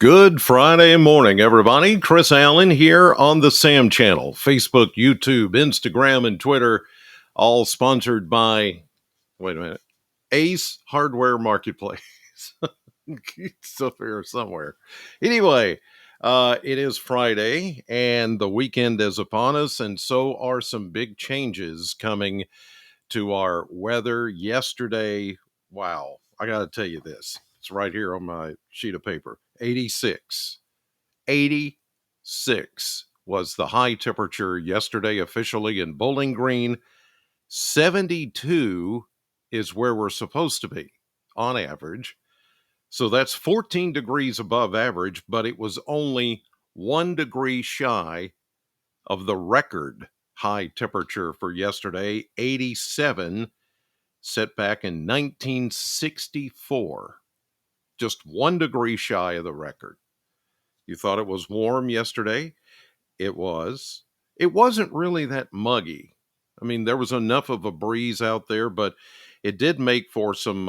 Good Friday morning, everybody. Chris Allen here on the Sam channel, Facebook, YouTube, Instagram, and Twitter, all sponsored by, wait a minute, Ace Hardware Marketplace. It's up here somewhere. Anyway, it is Friday and the weekend is upon us, and so are some big changes coming to our weather. Yesterday, wow, I got to tell you this. It's right here on my sheet of paper. 86. 86 was the high temperature yesterday officially in Bowling Green. 72 is where we're supposed to be on average. So that's 14 degrees above average, but it was only 1 degree shy of the record high temperature for yesterday, 87, set back in 1964. Just 1 degree shy of the record. You thought it was warm yesterday? It was. It wasn't really that muggy. I mean, there was enough of a breeze out there, but it did make for some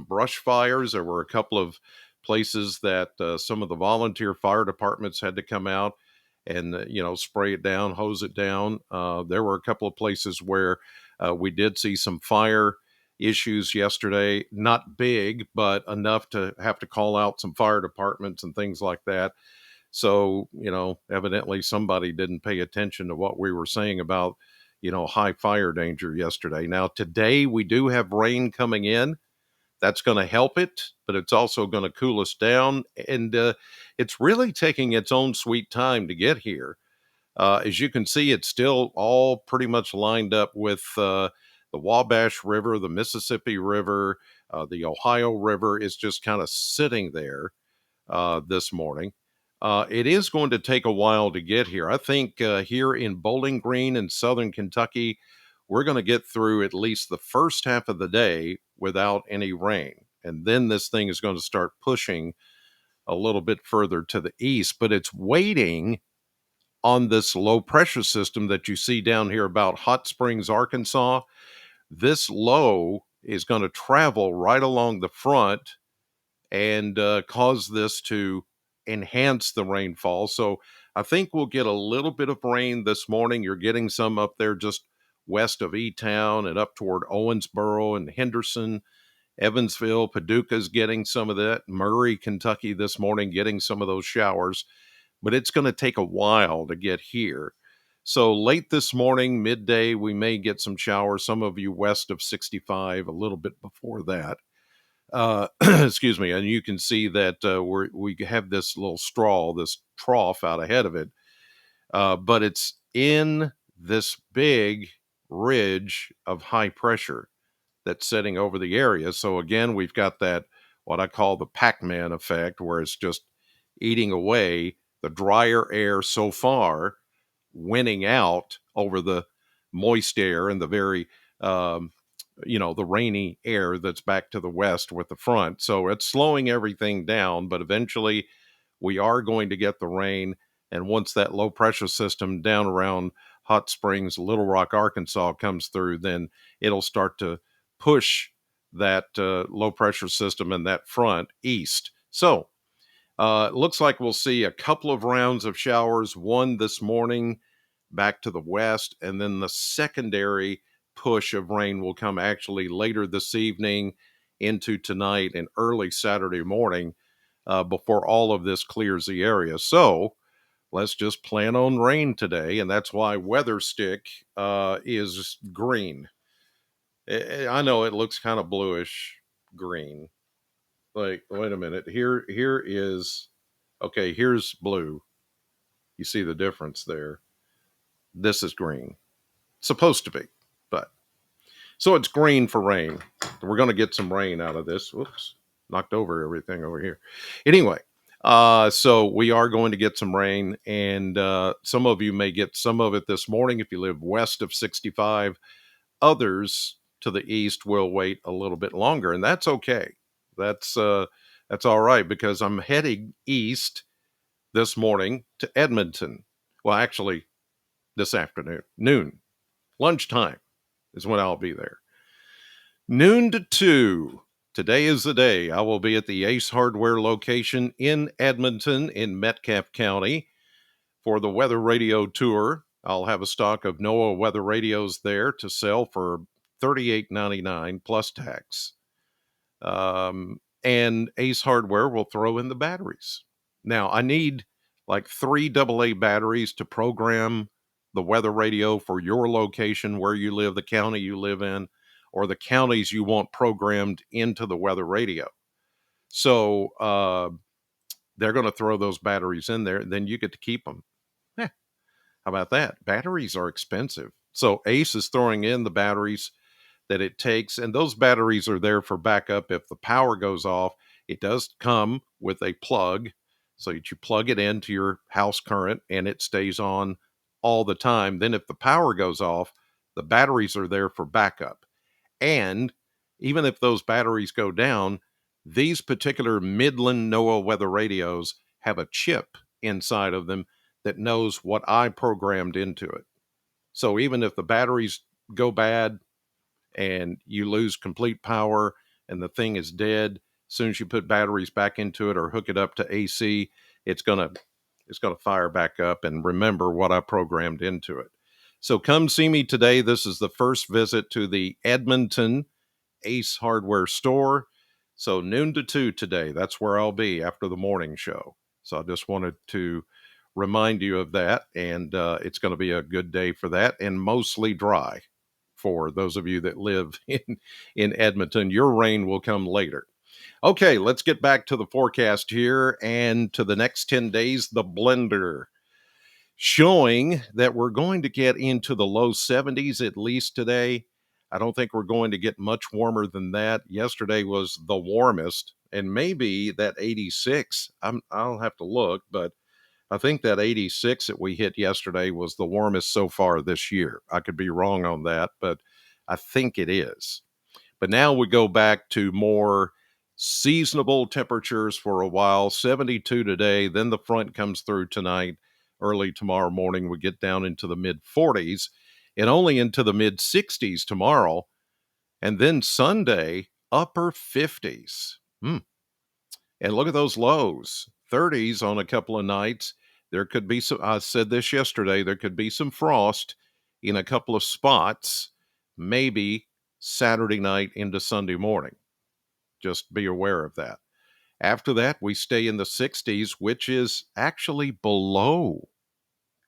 brush fires. There were a couple of places that some of the volunteer fire departments had to come out and spray it down, hose it down. There were a couple of places where we did see some fire issues yesterday. Not big, but enough to have to call out some fire departments and things like that. So, evidently somebody didn't pay attention to what we were saying about, high fire danger yesterday. Now, today we do have rain coming in. That's going to help it, but it's also going to cool us down. And it's really taking its own sweet time to get here. As you can see, it's still all pretty much lined up with the Wabash River, the Mississippi River, the Ohio River is just kind of sitting there this morning. It is going to take a while to get here. I think here in Bowling Green in southern Kentucky, we're going to get through at least the first half of the day without any rain. And then this thing is going to start pushing a little bit further to the east. But it's waiting on this low pressure system that you see down here about Hot Springs, Arkansas. This low is going to travel right along the front and cause this to enhance the rainfall. So I think we'll get a little bit of rain this morning. You're getting some up there just west of E-Town and up toward Owensboro and Henderson, Evansville. Paducah's getting some of that. Murray, Kentucky this morning getting some of those showers. But it's going to take a while to get here. So late this morning, midday, we may get some showers. Some of you west of 65, a little bit before that. Excuse me, and you can see that we have this little this trough out ahead of it, but it's in this big ridge of high pressure that's setting over the area. So again, we've got that, what I call the Pac-Man effect, where it's just eating away the drier air so far, winning out over the moist air and the very the rainy air that's back to the west with the front. So it's slowing everything down, but eventually we are going to get the rain. And once that low pressure system down around Hot Springs, Little Rock, Arkansas comes through, then it'll start to push that low pressure system and that front east. So it looks like we'll see a couple of rounds of showers, one this morning back to the west, and then the secondary push of rain will come actually later this evening into tonight and early Saturday morning before all of this clears the area. So let's just plan on rain today, and that's why Weather Stick is green. I know it looks kind of bluish green. Like, wait a minute. Here is, okay, here's blue. You see the difference there. This is green. Supposed to be, but so it's green for rain. We're going to get some rain out of this. Whoops, knocked over everything over here. Anyway, so we are going to get some rain, and some of you may get some of it this morning if you live west of 65. Others to the east will wait a little bit longer, and that's okay. That's all right, because I'm heading east this morning to Edmonton. Well, actually, this afternoon, lunchtime is when I'll be there. Noon to 2. Today is the day. I will be at the Ace Hardware location in Edmonton in Metcalfe County for the Weather Radio Tour. I'll have a stock of NOAA weather radios there to sell for $38.99 plus tax. And Ace Hardware will throw in the batteries. Now, I need like 3 AA batteries to program the weather radio for your location, where you live, the county you live in, or the counties you want programmed into the weather radio. So they're going to throw those batteries in there, and then you get to keep them. How about that? Batteries are expensive. So Ace is throwing in the batteries that it takes, and those batteries are there for backup if the power goes off. It does come with a plug, so that you plug it into your house current and it stays on all the time. Then if the power goes off, the batteries are there for backup. And even if those batteries go down, these particular Midland NOAA weather radios have a chip inside of them that knows what I programmed into it. So even if the batteries go bad and you lose complete power and the thing is dead, as soon as you put batteries back into it or hook it up to AC, it's gonna fire back up and remember what I programmed into it. So come see me today. This is the first visit to the Edmonton Ace Hardware store. So noon to 2 today. That's where I'll be after the morning show. So I just wanted to remind you of that. And it's going to be a good day for that, and mostly dry for those of you that live in Edmonton. Your rain will come later. Okay, let's get back to the forecast here and to the next 10 days. The blender showing that we're going to get into the low 70s at least today. I don't think we're going to get much warmer than that. Yesterday was the warmest, and maybe that 86. I'll have to look, but I think that 86 that we hit yesterday was the warmest so far this year. I could be wrong on that, but I think it is. But now we go back to more seasonable temperatures for a while. 72 today, then the front comes through tonight. Early tomorrow morning, we get down into the mid 40s and only into the mid 60s tomorrow. And then Sunday, upper 50s. And look at those lows, 30s on a couple of nights. There could be some, I said this yesterday, there could be some frost in a couple of spots, maybe Saturday night into Sunday morning. Just be aware of that. After that, we stay in the 60s, which is actually below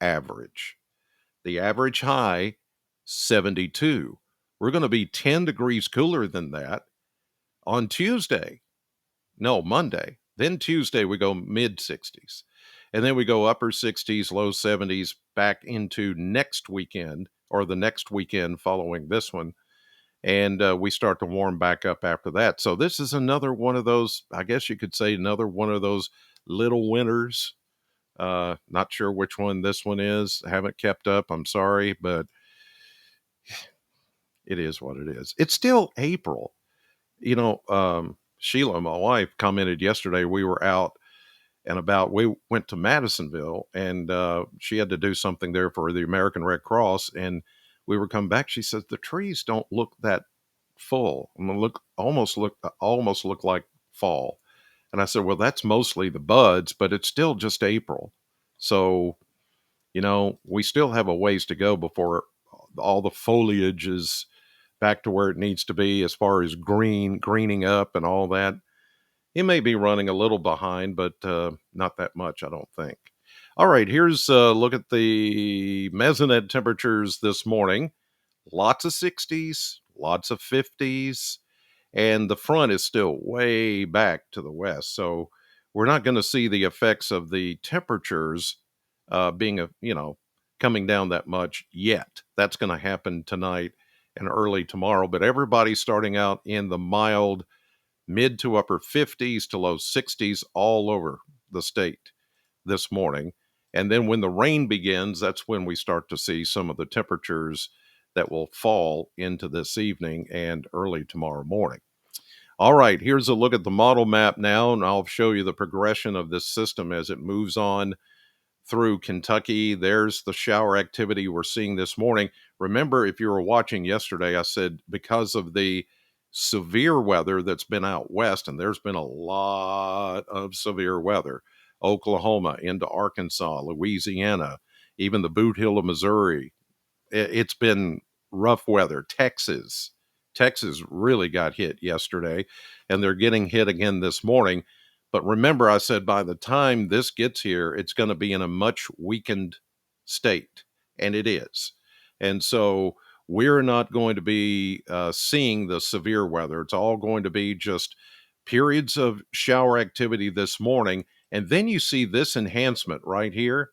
average. The average high, 72. We're going to be 10 degrees cooler than that on Tuesday. No, Monday. Then Tuesday, we go mid 60s. And then we go upper 60s, low 70s back into next weekend, or the next weekend following this one. And we start to warm back up after that. So this is another one of those, I guess you could say, another one of those little winters. Not sure which one this one is. I haven't kept up. I'm sorry, but it is what it is. It's still April. Sheila, my wife, commented yesterday, we were out and about. We went to Madisonville, and she had to do something there for the American Red Cross. And we were coming back. She says the trees don't look that full. I mean, almost look like fall. And I said, well, that's mostly the buds, but it's still just April. So, we still have a ways to go before all the foliage is back to where it needs to be as far as greening up and all that. It may be running a little behind, but not that much, I don't think. All right, here's a look at the Mesonet temperatures this morning. Lots of 60s, lots of 50s, and the front is still way back to the west. So we're not going to see the effects of the temperatures coming down that much yet. That's going to happen tonight and early tomorrow. But everybody's starting out in the mild mid to upper 50s to low 60s all over the state this morning. And then when the rain begins, that's when we start to see some of the temperatures that will fall into this evening and early tomorrow morning. All right, here's a look at the model map now, and I'll show you the progression of this system as it moves on through Kentucky. There's the shower activity we're seeing this morning. Remember, if you were watching yesterday, I said because of the severe weather that's been out west, and there's been a lot of severe weather. Oklahoma into Arkansas, Louisiana, even the Boot Hill of Missouri. It's been rough weather. Texas really got hit yesterday, and they're getting hit again this morning. But remember, I said by the time this gets here, it's going to be in a much weakened state, and it is. And so we're not going to be seeing the severe weather. It's all going to be just periods of shower activity this morning. And then you see this enhancement right here.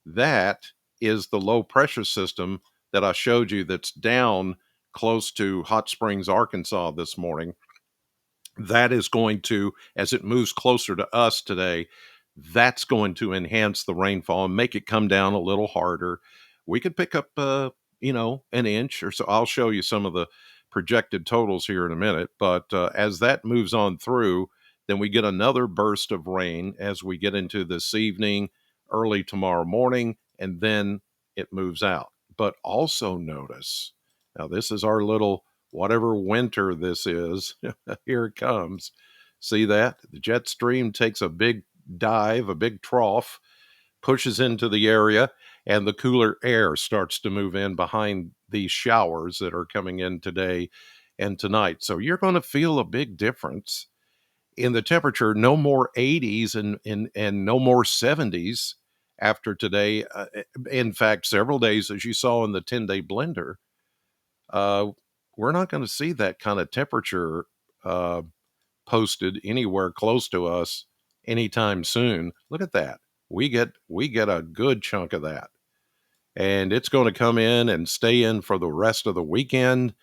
That is the low pressure system that I showed you that's down close to Hot Springs, Arkansas this morning. That is going to, as it moves closer to us today, that's going to enhance the rainfall and make it come down a little harder. We could pick up, an inch or so. I'll show you some of the projected totals here in a minute. But as that moves on through, then we get another burst of rain as we get into this evening, early tomorrow morning, and then it moves out. But also notice, now this is our little whatever winter this is. Here it comes. See that? The jet stream takes a big dive, a big trough, pushes into the area, and the cooler air starts to move in behind these showers that are coming in today and tonight. So you're going to feel a big difference in the temperature. No more 80s and no more 70s after today. In fact, several days, as you saw in the 10-day blender, uh, we're not going to see that kind of temperature uh, posted anywhere close to us anytime soon. Look at that. We get a good chunk of that. And it's going to come in and stay in for the rest of the weekend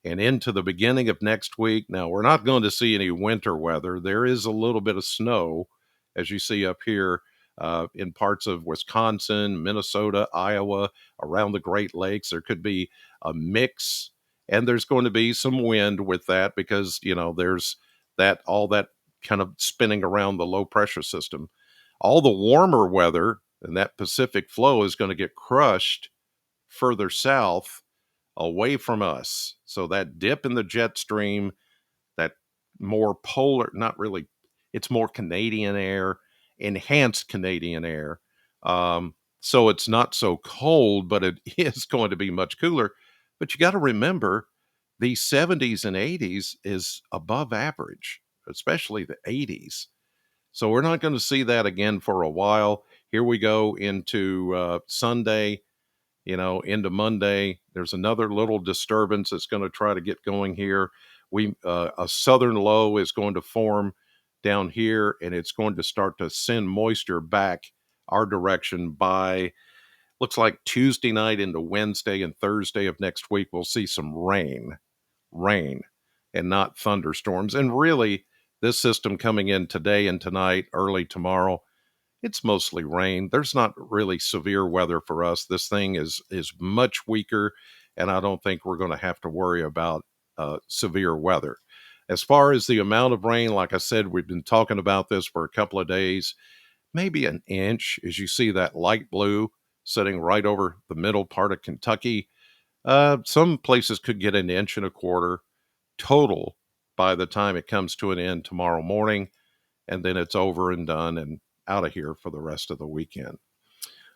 and into the beginning of next week. Now, we're not going to see any winter weather. There is a little bit of snow, as you see up here in parts of Wisconsin, Minnesota, Iowa, around the Great Lakes. There could be a mix, and there's going to be some wind with that because, there's all that kind of spinning around the low pressure system. All the warmer weather and that Pacific flow is going to get crushed further south away from us. So that dip in the jet stream, that more polar, not really, it's more Canadian air, enhanced Canadian air. So it's not so cold, but it is going to be much cooler. But you got to remember the 70s and 80s is above average, especially the 80s. So we're not going to see that again for a while. Here we go into Sunday, into Monday. There's another little disturbance that's going to try to get going here. A southern low is going to form down here, and it's going to start to send moisture back our direction by, looks like Tuesday night into Wednesday and Thursday of next week. We'll see some rain, and not thunderstorms. And really, this system coming in today and tonight, early tomorrow, it's mostly rain. There's not really severe weather for us. This thing is much weaker, and I don't think we're going to have to worry about severe weather. As far as the amount of rain, like I said, we've been talking about this for a couple of days, maybe an inch, as you see that light blue sitting right over the middle part of Kentucky. Some places could get an inch and a quarter total by the time it comes to an end tomorrow morning, and then it's over and done and out of here for the rest of the weekend.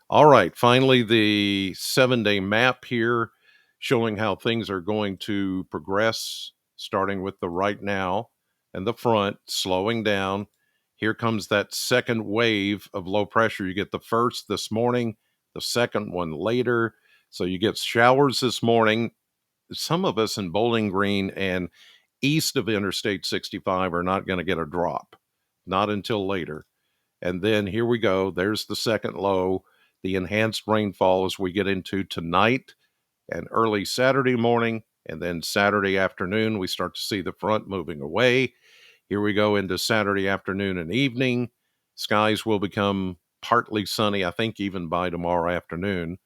All right, finally, the 7-day map here showing how things are going to progress, starting with the right now and the front, slowing down. Here comes that second wave of low pressure. You get the first this morning, the second one later. So you get showers this morning. Some of us in Bowling Green and east of Interstate 65 are not going to get a drop, not until later. And then here we go. There's the second low, the enhanced rainfall as we get into tonight and early Saturday morning. And then Saturday afternoon, we start to see the front moving away. Here we go into Saturday afternoon and evening. Skies will become partly sunny, I think, even by tomorrow afternoon.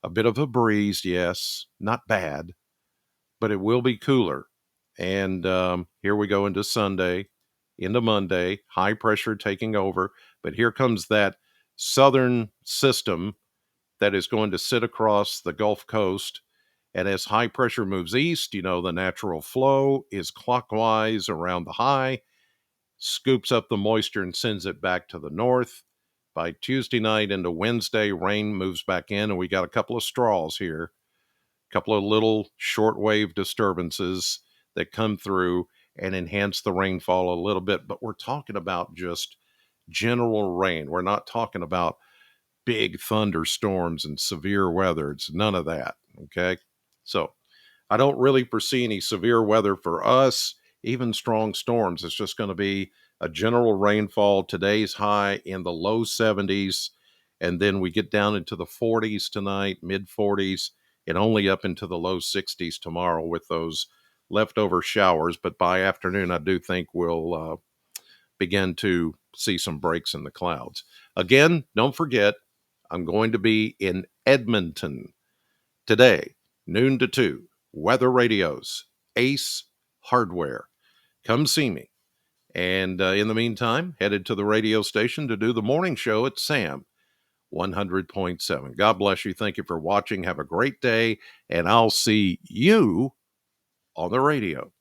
A bit of a breeze, yes, not bad, but it will be cooler. And here we go into Sunday, into Monday, high pressure taking over. But here comes that southern system that is going to sit across the Gulf Coast And as high pressure moves east, the natural flow is clockwise around the high, scoops up the moisture and sends it back to the north. By Tuesday night into Wednesday, rain moves back in, and we got a couple of straws here, a couple of little shortwave disturbances that come through and enhance the rainfall a little bit. But we're talking about just general rain. We're not talking about big thunderstorms and severe weather. It's none of that. Okay. So I don't really foresee any severe weather for us, even strong storms. It's just going to be a general rainfall. Today's high in the low 70s, and then we get down into the 40s tonight, mid 40s, and only up into the low 60s tomorrow with those leftover showers. But by afternoon, I do think we'll begin to see some breaks in the clouds. Again, don't forget, I'm going to be in Edmonton today, noon to 2. Weather radios, Ace Hardware. Come see me. And in the meantime, headed to the radio station to do the morning show at Sam 100.7. God bless you. Thank you for watching. Have a great day. And I'll see you on the radio.